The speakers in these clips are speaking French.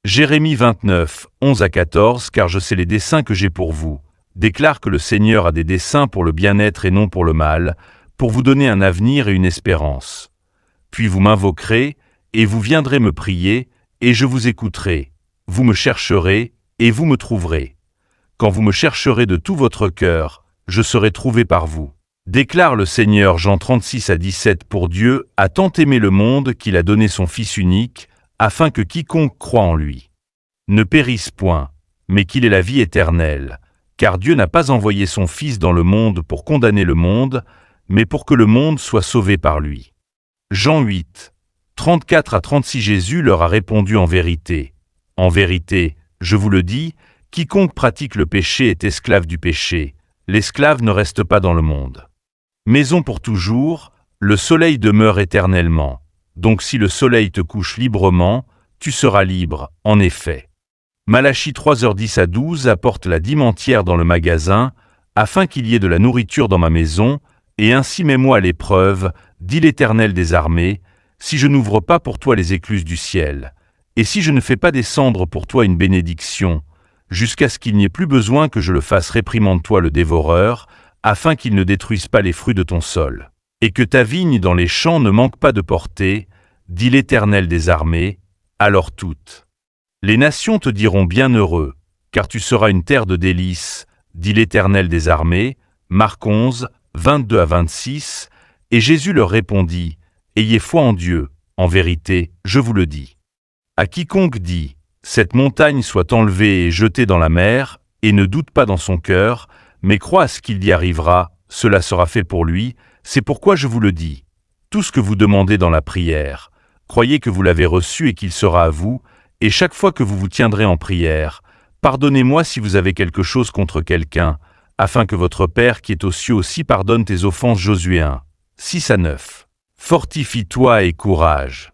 Jérémie 29, 11 à 14, car je sais les desseins que j'ai pour vous. Déclare que le Seigneur a des desseins pour le bien-être et non pour le mal, pour vous donner un avenir et une espérance. Puis vous m'invoquerez, et vous viendrez me prier, et je vous écouterai. Vous me chercherez, et vous me trouverez. Quand vous me chercherez de tout votre cœur, je serai trouvé par vous. Déclare le Seigneur. Jean 36 à 17. Pour Dieu a tant aimé le monde qu'il a donné son Fils unique, afin que quiconque croit en lui ne périsse point, mais qu'il ait la vie éternelle. Car Dieu n'a pas envoyé son Fils dans le monde pour condamner le monde, mais pour que le monde soit sauvé par lui. Jean 8, 34 à 36. Jésus leur a répondu en vérité, je vous le dis, quiconque pratique le péché est esclave du péché. L'esclave ne reste pas dans le monde. Maison pour toujours, le soleil demeure éternellement. Donc si le soleil te couche librement, tu seras libre, en effet. Malachie 3h10 à 12. Apporte la dîme entière dans le magasin, afin qu'il y ait de la nourriture dans ma maison, et ainsi mets-moi à l'épreuve, dit l'Éternel des armées, si je n'ouvre pas pour toi les écluses du ciel, et si je ne fais pas descendre pour toi une bénédiction, jusqu'à ce qu'il n'y ait plus besoin que je le fasse. Réprimande-toi le dévoreur, afin qu'il ne détruise pas les fruits de ton sol, et que ta vigne dans les champs ne manque pas de portée, dit l'Éternel des armées. Alors toutes les nations te diront bienheureux, car tu seras une terre de délices, dit l'Éternel des armées. Marc 11, 22 à 26. Et Jésus leur répondit, ayez foi en Dieu, en vérité, je vous le dis. À quiconque dit, cette montagne soit enlevée et jetée dans la mer, et ne doute pas dans son cœur, mais croit à ce qu'il y arrivera, cela sera fait pour lui. C'est pourquoi je vous le dis. Tout ce que vous demandez dans la prière, croyez que vous l'avez reçu et qu'il sera à vous, et chaque fois que vous vous tiendrez en prière, pardonnez-moi si vous avez quelque chose contre quelqu'un, afin que votre Père qui est aux cieux aussi pardonne tes offenses. Josué 1, 6 à 9. Fortifie-toi et courage.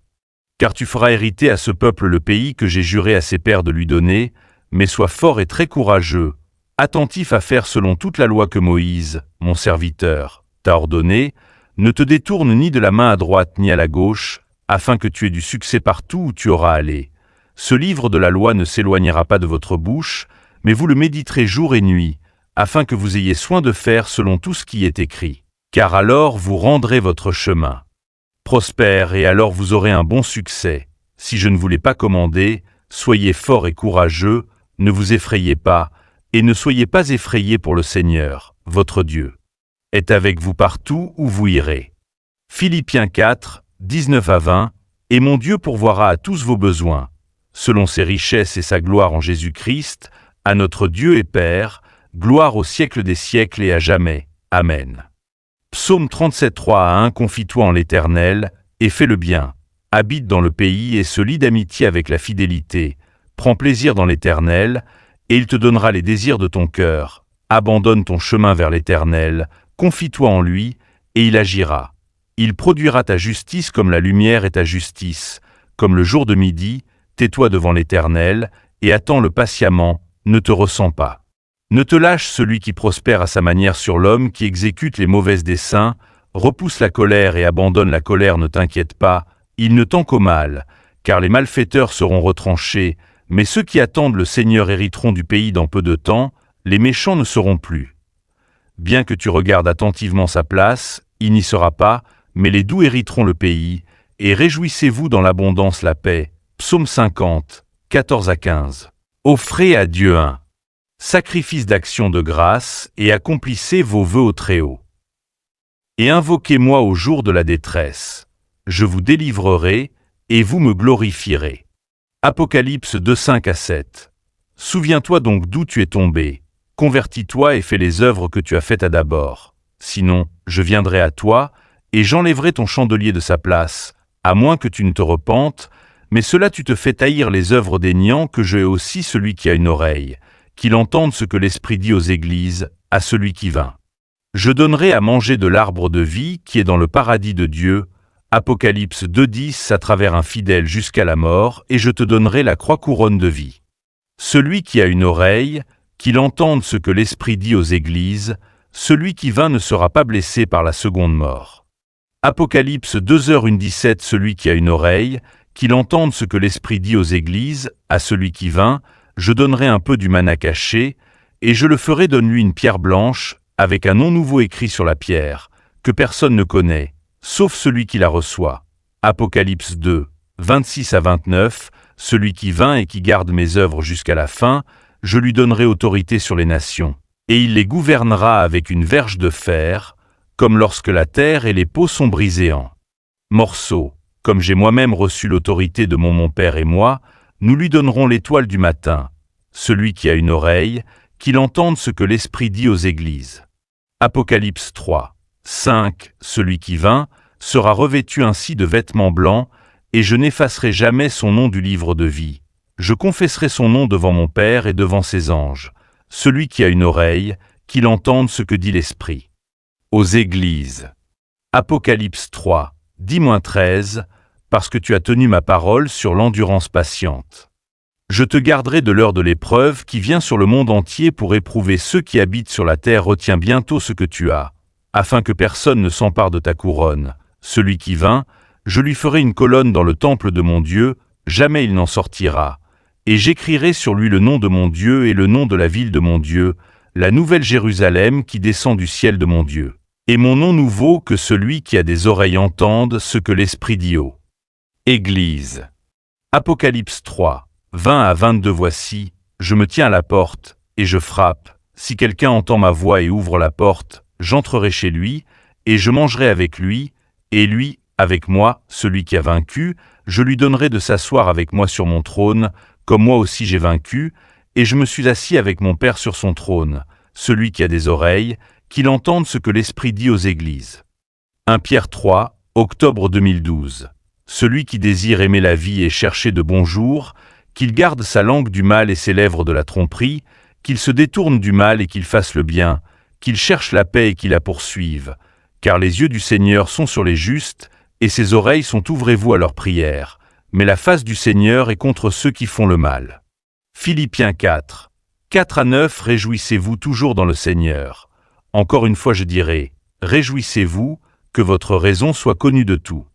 Car tu feras hériter à ce peuple le pays que j'ai juré à ses pères de lui donner, mais sois fort et très courageux, attentif à faire selon toute la loi que Moïse, mon serviteur, t'a ordonnée. Ne te détourne ni de la main à droite ni à la gauche, afin que tu aies du succès partout où tu auras allé. Ce livre de la loi ne s'éloignera pas de votre bouche, mais vous le méditerez jour et nuit, afin que vous ayez soin de faire selon tout ce qui y est écrit. Car alors vous rendrez votre chemin prospère, et alors vous aurez un bon succès. Si je ne vous l'ai pas commandé, soyez forts et courageux, ne vous effrayez pas, et ne soyez pas effrayés, pour le Seigneur, votre Dieu est avec vous partout où vous irez. Philippiens 4, 19 à 20. Et mon Dieu pourvoira à tous vos besoins, selon ses richesses et sa gloire en Jésus-Christ, à notre Dieu et Père, gloire au siècle des siècles et à jamais. Amen. Psaume 37, 3 à 1. Confie-toi en l'Éternel, et fais le bien. Habite dans le pays et se lie d'amitié avec la fidélité. Prends plaisir dans l'Éternel, et il te donnera les désirs de ton cœur. Abandonne ton chemin vers l'Éternel, confie-toi en lui, et il agira. Il produira ta justice comme la lumière et ta justice, comme le jour de midi. Tais-toi devant l'Éternel, et attends-le patiemment, ne te ressens pas. Ne te lâche celui qui prospère à sa manière sur l'homme qui exécute les mauvais desseins. Repousse la colère et abandonne la colère, ne t'inquiète pas, il ne tend qu'au mal, car les malfaiteurs seront retranchés, mais ceux qui attendent le Seigneur hériteront du pays dans peu de temps. Les méchants ne seront plus. Bien que tu regardes attentivement sa place, il n'y sera pas, mais les doux hériteront le pays, et réjouissez-vous dans l'abondance la paix. Psaume 50, 14 à 15. Offrez à Dieu un sacrifice d'action de grâce, et accomplissez vos vœux au Très-Haut. Et invoquez-moi au jour de la détresse. Je vous délivrerai, et vous me glorifierez. Apocalypse 2, 5 à 7. Souviens-toi donc d'où tu es tombé. Convertis-toi et fais les œuvres que tu as faites à d'abord. Sinon, je viendrai à toi, et j'enlèverai ton chandelier de sa place, à moins que tu ne te repentes, mais cela tu te fais haïr les œuvres des niants. Que je hais aussi celui qui a une oreille, qu'il entende ce que l'Esprit dit aux églises, à celui qui vint. Je donnerai à manger de l'arbre de vie qui est dans le paradis de Dieu. Apocalypse 2,10. À travers un fidèle jusqu'à la mort, et je te donnerai la croix couronne de vie. Celui qui a une oreille, qu'il entende ce que l'Esprit dit aux églises. Celui qui vint ne sera pas blessé par la seconde mort. Apocalypse 2h17. Celui qui a une oreille, qu'il entende ce que l'Esprit dit aux églises, à celui qui vint, je donnerai un peu du manna caché, et je le ferai donne-lui une pierre blanche, avec un nom nouveau écrit sur la pierre, que personne ne connaît, sauf celui qui la reçoit. Apocalypse 2, 26 à 29, celui qui vint et qui garde mes œuvres jusqu'à la fin, je lui donnerai autorité sur les nations. Et il les gouvernera avec une verge de fer, comme lorsque la terre et les pots sont brisés en morceaux. Comme j'ai moi-même reçu l'autorité de mon Père et moi, nous lui donnerons l'étoile du matin. Celui qui a une oreille, qu'il entende ce que l'Esprit dit aux églises. Apocalypse 3, 5, celui qui vint, sera revêtu ainsi de vêtements blancs, et je n'effacerai jamais son nom du livre de vie. Je confesserai son nom devant mon Père et devant ses anges. Celui qui a une oreille, qu'il entende ce que dit l'Esprit. Aux églises. Apocalypse 3, 10-13, parce que tu as tenu ma parole sur l'endurance patiente. Je te garderai de l'heure de l'épreuve qui vient sur le monde entier pour éprouver ceux qui habitent sur la terre. Retiens bientôt ce que tu as, afin que personne ne s'empare de ta couronne. Celui qui vint, je lui ferai une colonne dans le temple de mon Dieu, jamais il n'en sortira. Et j'écrirai sur lui le nom de mon Dieu et le nom de la ville de mon Dieu, la nouvelle Jérusalem qui descend du ciel de mon Dieu. Et mon nom nouveau, que celui qui a des oreilles entende ce que l'Esprit dit aux églises. Apocalypse 3, 20 à 22. Voici, je me tiens à la porte, et je frappe. Si quelqu'un entend ma voix et ouvre la porte, j'entrerai chez lui, et je mangerai avec lui, et lui, avec moi, celui qui a vaincu, je lui donnerai de s'asseoir avec moi sur mon trône, comme moi aussi j'ai vaincu, et je me suis assis avec mon Père sur son trône. Celui qui a des oreilles, qu'il entende ce que l'Esprit dit aux églises. 1 Pierre 3, octobre 2012. Celui qui désire aimer la vie et chercher de bons jours, qu'il garde sa langue du mal et ses lèvres de la tromperie, qu'il se détourne du mal et qu'il fasse le bien, qu'il cherche la paix et qu'il la poursuive. Car les yeux du Seigneur sont sur les justes, et ses oreilles sont ouvrez-vous à leurs prières. Mais la face du Seigneur est contre ceux qui font le mal. Philippiens 4, 4 à 9. Réjouissez-vous toujours dans le Seigneur. Encore une fois je dirai, réjouissez-vous, que votre raison soit connue de tous.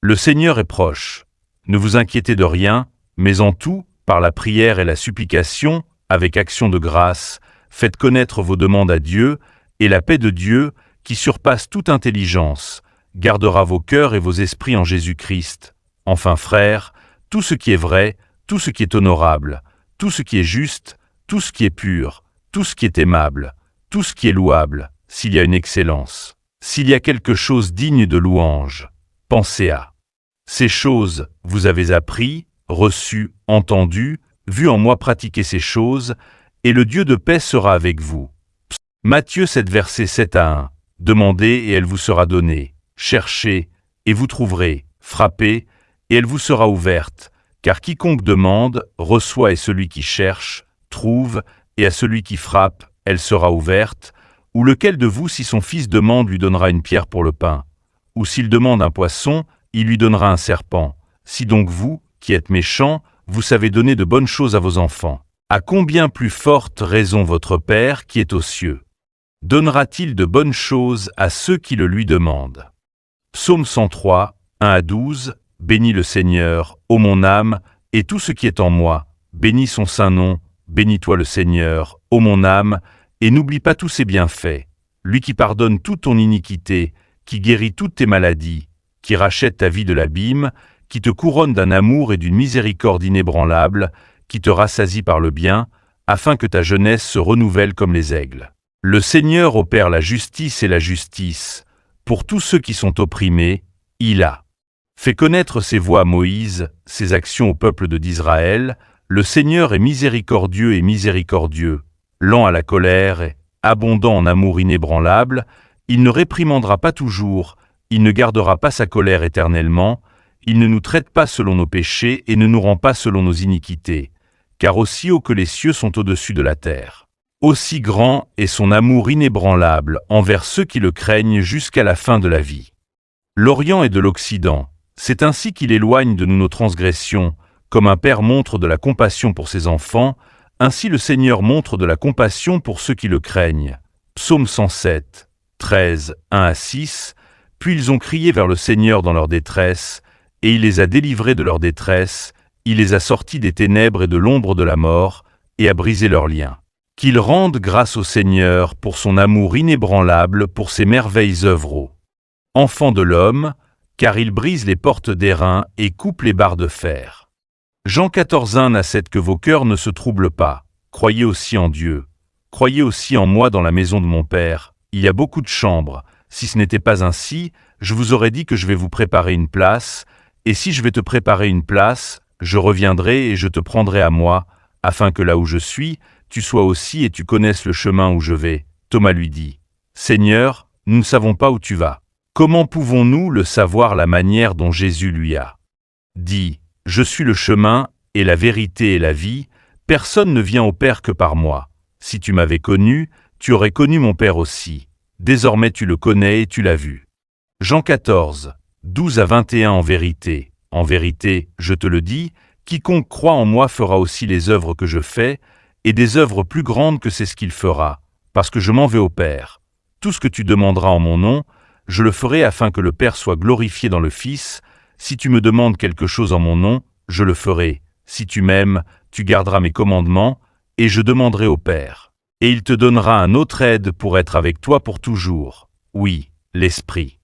Le Seigneur est proche. Ne vous inquiétez de rien, mais en tout, par la prière et la supplication, avec action de grâce, faites connaître vos demandes à Dieu, et la paix de Dieu, qui surpasse toute intelligence, gardera vos cœurs et vos esprits en Jésus-Christ. Enfin frères, tout ce qui est vrai, tout ce qui est honorable, tout ce qui est juste, tout ce qui est pur, tout ce qui est aimable, tout ce qui est louable, s'il y a une excellence, s'il y a quelque chose digne de louange, pensez à ces choses. Vous avez appris, reçu, entendu, vu en moi pratiquer ces choses, et le Dieu de paix sera avec vous. Matthieu 7, versets 7 à 1. Demandez et elle vous sera donnée. Cherchez et vous trouverez. Frappez et elle vous sera ouverte. Car quiconque demande, reçoit, et celui qui cherche, trouve, et à celui qui frappe, elle sera ouverte. Ou lequel de vous, si son fils demande, lui donnera une pierre pour le pain? Ou s'il demande un poisson, il lui donnera un serpent? Si donc vous, qui êtes méchants, vous savez donner de bonnes choses à vos enfants, à combien plus forte raison votre Père qui est aux cieux donnera-t-il de bonnes choses à ceux qui le lui demandent? Psaume 103, 1 à 12. Bénis le Seigneur, ô mon âme, et tout ce qui est en moi. Bénis son saint nom. Bénis-toi le Seigneur, ô mon âme, et n'oublie pas tous ses bienfaits. Lui qui pardonne toute ton iniquité, qui guérit toutes tes maladies, qui rachète ta vie de l'abîme, qui te couronne d'un amour et d'une miséricorde inébranlable, qui te rassasie par le bien, afin que ta jeunesse se renouvelle comme les aigles. Le Seigneur opère la justice et la justice. Pour tous ceux qui sont opprimés, il a fait connaître ses voies à Moïse, ses actions au peuple d'Israël. Le Seigneur est miséricordieux et miséricordieux, lent à la colère et abondant en amour inébranlable. Il ne réprimandera pas toujours, il ne gardera pas sa colère éternellement, il ne nous traite pas selon nos péchés et ne nous rend pas selon nos iniquités, car aussi haut que les cieux sont au-dessus de la terre, aussi grand est son amour inébranlable envers ceux qui le craignent jusqu'à la fin de la vie. L'Orient et de l'Occident, c'est ainsi qu'il éloigne de nous nos transgressions, comme un père montre de la compassion pour ses enfants, ainsi le Seigneur montre de la compassion pour ceux qui le craignent. Psaume 107, 13, 1 à 6. Puis ils ont crié vers le Seigneur dans leur détresse, et il les a délivrés de leur détresse, il les a sortis des ténèbres et de l'ombre de la mort, et a brisé leurs liens. Qu'ils rendent grâce au Seigneur pour son amour inébranlable, pour ses merveilles œuvres. Enfants de l'homme, car il brise les portes d'airain et coupe les barres de fer. Jean 14:1 à 7 Que vos cœurs ne se troublent pas, croyez aussi en Dieu. Croyez aussi en moi. Dans la maison de mon Père, il y a beaucoup de chambres. Si ce n'était pas ainsi, je vous aurais dit que je vais vous préparer une place, et si je vais te préparer une place, je reviendrai et je te prendrai à moi, afin que là où je suis, tu sois aussi et tu connaisses le chemin où je vais. Thomas lui dit, Seigneur, nous ne savons pas où tu vas. Comment pouvons-nous le savoir? La manière dont Jésus lui a dit, je suis le chemin et la vérité et la vie, personne ne vient au Père que par moi. Si tu m'avais connu, tu aurais connu mon Père aussi. Désormais tu le connais et tu l'as vu. Jean 14:12 à 21 En vérité, je te le dis, quiconque croit en moi fera aussi les œuvres que je fais, et des œuvres plus grandes que c'est ce qu'il fera, parce que je m'en vais au Père. Tout ce que tu demanderas en mon nom, je le ferai afin que le Père soit glorifié dans le Fils. Si tu me demandes quelque chose en mon nom, je le ferai. Si tu m'aimes, tu garderas mes commandements, et je demanderai au Père. Et il te donnera un autre aide pour être avec toi pour toujours. Oui, l'Esprit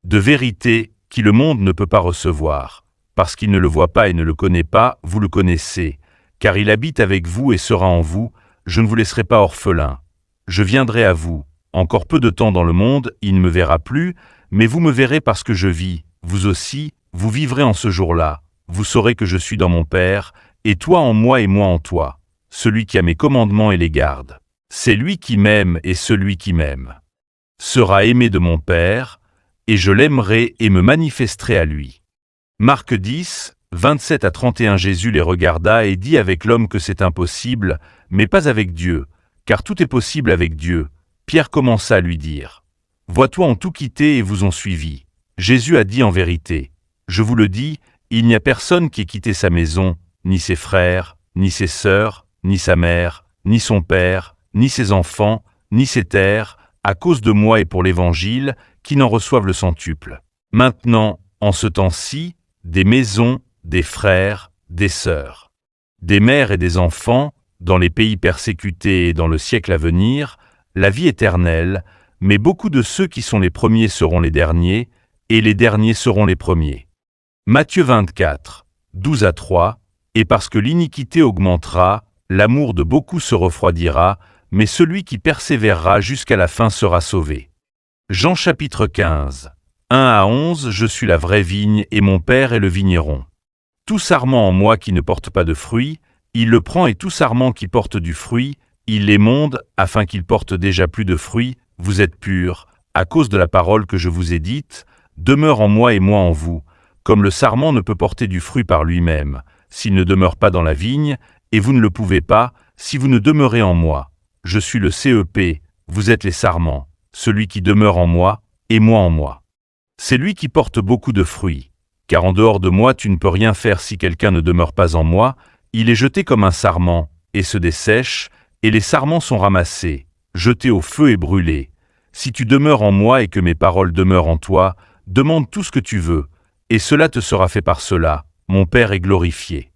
de vérité, qui le monde ne peut pas recevoir. Parce qu'il ne le voit pas et ne le connaît pas, vous le connaissez. Car il habite avec vous et sera en vous, je ne vous laisserai pas orphelin. Je viendrai à vous. Encore peu de temps dans le monde, il ne me verra plus, mais vous me verrez parce que je vis. Vous aussi, vous vivrez en ce jour-là. Vous saurez que je suis dans mon Père, et toi en moi et moi en toi. Celui qui a mes commandements et les garde. C'est lui qui m'aime et celui qui m'aime sera aimé de mon Père, et je l'aimerai et me manifesterai à lui. Marc 10:27 à 31 Jésus les regarda et dit avec l'homme que c'est impossible, mais pas avec Dieu, car tout est possible avec Dieu. Pierre commença à lui dire, « Vois-toi ont tout quitté et vous ont suivi. » Jésus a dit en vérité, « Je vous le dis, il n'y a personne qui ait quitté sa maison, ni ses frères, ni ses sœurs, ni sa mère, ni son père, ni ses enfants, ni ses terres, à cause de moi et pour l'Évangile, qui n'en reçoivent le centuple. Maintenant, en ce temps-ci, des maisons, des frères, des sœurs, des mères et des enfants, dans les pays persécutés et dans le siècle à venir, la vie éternelle, mais beaucoup de ceux qui sont les premiers seront les derniers, et les derniers seront les premiers. Matthieu 24:12 à 3 Et parce que l'iniquité augmentera, l'amour de beaucoup se refroidira, mais celui qui persévérera jusqu'à la fin sera sauvé. Jean chapitre 15:1 à 11 Je suis la vraie vigne et mon Père est le vigneron. Tout sarment en moi qui ne porte pas de fruit, il le prend et tout sarment qui porte du fruit, il l'émonde afin qu'il porte déjà plus de fruits. Vous êtes purs, à cause de la parole que je vous ai dite, demeure en moi et moi en vous, comme le sarment ne peut porter du fruit par lui-même, s'il ne demeure pas dans la vigne, et vous ne le pouvez pas, si vous ne demeurez en moi. Je suis le CEP, vous êtes les sarments, celui qui demeure en moi, et moi en moi. C'est lui qui porte beaucoup de fruits, car en dehors de moi tu ne peux rien faire si quelqu'un ne demeure pas en moi, il est jeté comme un sarment, et se dessèche, et les sarments sont ramassés, jetés au feu et brûlés. Si tu demeures en moi et que mes paroles demeurent en toi, demande tout ce que tu veux, et cela te sera fait par cela, mon Père est glorifié.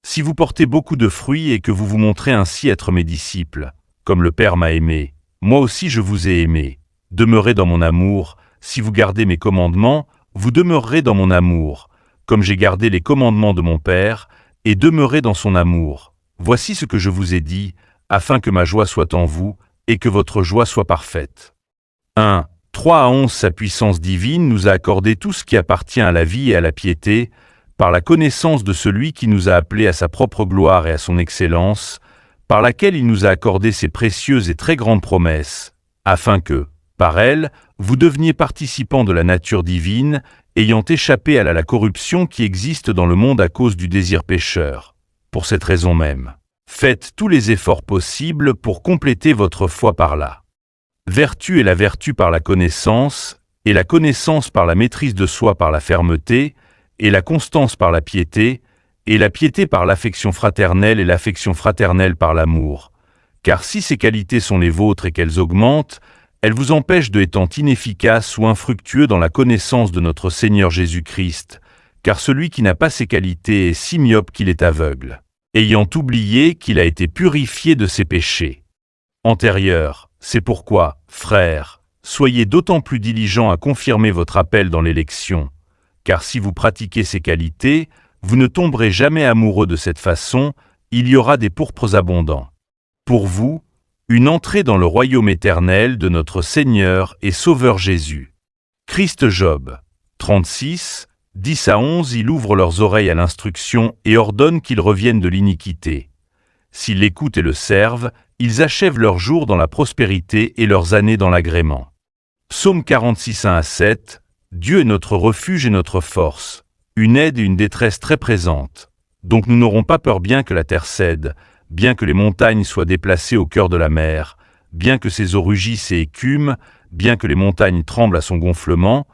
Si vous portez beaucoup de fruits et que vous vous montrez ainsi être mes disciples, comme le Père m'a aimé, moi aussi je vous ai aimé. Demeurez dans mon amour, si vous gardez mes commandements, vous demeurerez dans mon amour, comme j'ai gardé les commandements de mon Père, et demeurez dans son amour. Voici ce que je vous ai dit, afin que ma joie soit en vous, et que votre joie soit parfaite. 3 à 11 Sa puissance divine nous a accordé tout ce qui appartient à la vie et à la piété, par la connaissance de celui qui nous a appelés à sa propre gloire et à son excellence, par laquelle il nous a accordé ses précieuses et très grandes promesses, afin que, par elles, vous deveniez participants de la nature divine, ayant échappé à la corruption qui existe dans le monde à cause du désir pécheur. Pour cette raison même, faites tous les efforts possibles pour compléter votre foi par là. Vertu et la vertu par la connaissance, et la connaissance par la maîtrise de soi par la fermeté, et la constance par la piété, et la piété par l'affection fraternelle et l'affection fraternelle par l'amour. Car si ces qualités sont les vôtres et qu'elles augmentent, elles vous empêchent de étant inefficaces ou infructueux dans la connaissance de notre Seigneur Jésus-Christ, car celui qui n'a pas ces qualités est si myope qu'il est aveugle, ayant oublié qu'il a été purifié de ses péchés antérieurs. C'est pourquoi, frères, soyez d'autant plus diligents à confirmer votre appel dans l'élection, car si vous pratiquez ces qualités, vous ne tomberez jamais amoureux de cette façon, il y aura des pourpres abondants. Pour vous, une entrée dans le royaume éternel de notre Seigneur et Sauveur Jésus. Christ. Job 36, 10 à 11. Il ouvre leurs oreilles à l'instruction et ordonne qu'ils reviennent de l'iniquité. S'ils l'écoutent et le servent, ils achèvent leurs jours dans la prospérité et leurs années dans l'agrément. Psaume 46, 1 à 7. Dieu est notre refuge et notre force, une aide et une détresse très présentes. Donc nous n'aurons pas peur bien que la terre cède, bien que les montagnes soient déplacées au cœur de la mer, bien que ses eaux rugissent et écument, bien que les montagnes tremblent à son gonflement.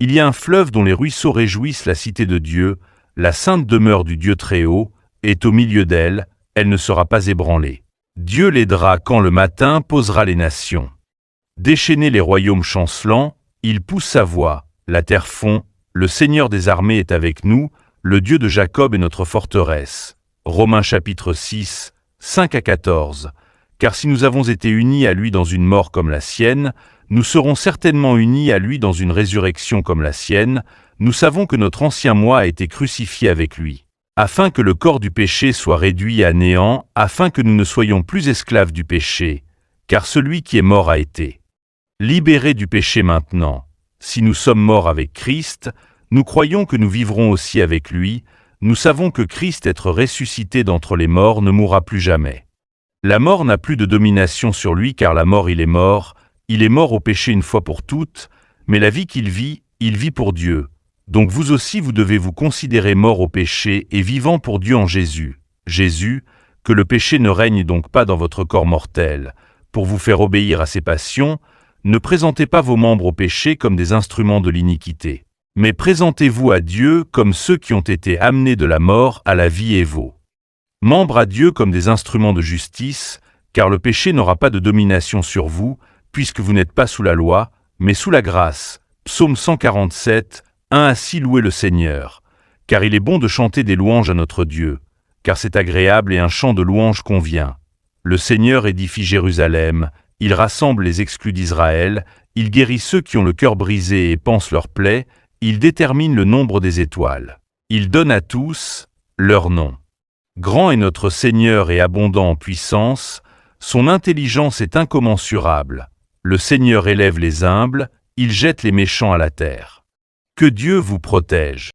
Il y a un fleuve dont les ruisseaux réjouissent la cité de Dieu, la sainte demeure du Dieu Très-Haut, est au milieu d'elle, elle ne sera pas ébranlée. Dieu l'aidera quand le matin posera les nations. Déchaînez les royaumes chancelants, il pousse sa voix, la terre fond, le Seigneur des armées est avec nous, le Dieu de Jacob est notre forteresse. Romains chapitre 6, 5 à 14. Car si nous avons été unis à lui dans une mort comme la sienne, nous serons certainement unis à lui dans une résurrection comme la sienne. Nous savons que notre ancien moi a été crucifié avec lui, afin que le corps du péché soit réduit à néant, afin que nous ne soyons plus esclaves du péché, car celui qui est mort a été libéré du péché maintenant. Si nous sommes morts avec Christ, nous croyons que nous vivrons aussi avec lui. Nous savons que Christ, être ressuscité d'entre les morts, ne mourra plus jamais. La mort n'a plus de domination sur lui, car la mort il est mort au péché une fois pour toutes, mais la vie qu'il vit, il vit pour Dieu. Donc vous aussi vous devez vous considérer mort au péché et vivant pour Dieu en Jésus. Jésus, que le péché ne règne donc pas dans votre corps mortel. Pour vous faire obéir à ses passions, ne présentez pas vos membres au péché comme des instruments de l'iniquité, mais présentez-vous à Dieu comme ceux qui ont été amenés de la mort à la vie et vos membres à Dieu comme des instruments de justice, car le péché n'aura pas de domination sur vous, puisque vous n'êtes pas sous la loi, mais sous la grâce. Psaume 147, 1 à 6. Louez le Seigneur, car il est bon de chanter des louanges à notre Dieu, car c'est agréable et un chant de louange convient. Le Seigneur édifie Jérusalem, il rassemble les exclus d'Israël, il guérit ceux qui ont le cœur brisé et pansent leurs plaies, il détermine le nombre des étoiles. Il donne à tous leur nom. Grand est notre Seigneur et abondant en puissance, son intelligence est incommensurable. Le Seigneur élève les humbles, il jette les méchants à la terre. Que Dieu vous protège.